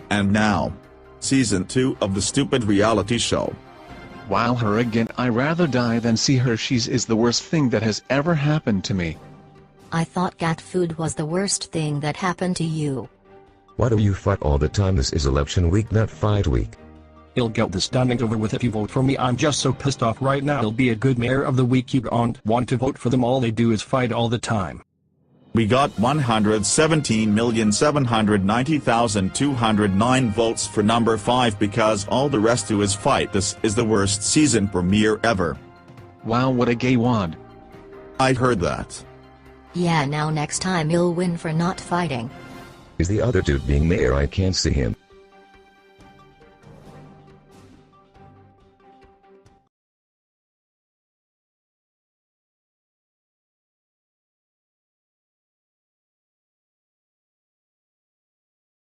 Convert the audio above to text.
And now, Season 2 of the stupid reality show. Wow, her again. I rather die than see her. She's is the worst thing that has ever happened to me. I thought cat food was the worst thing that happened to you. Why do you fight all the time? This is election week, not fight week. He'll get this done and over with if you vote for me. I'm just so pissed off right now. He'll be a good mayor of the week. You don't want to vote for them. All they do is fight all the time. We got 117,790,209 votes for number 5 because all the rest do is fight. This is the worst season premiere ever. Wow, what a gay wad. I heard that. Yeah, now next time you'll win for not fighting. Is the other dude being mayor? I can't see him.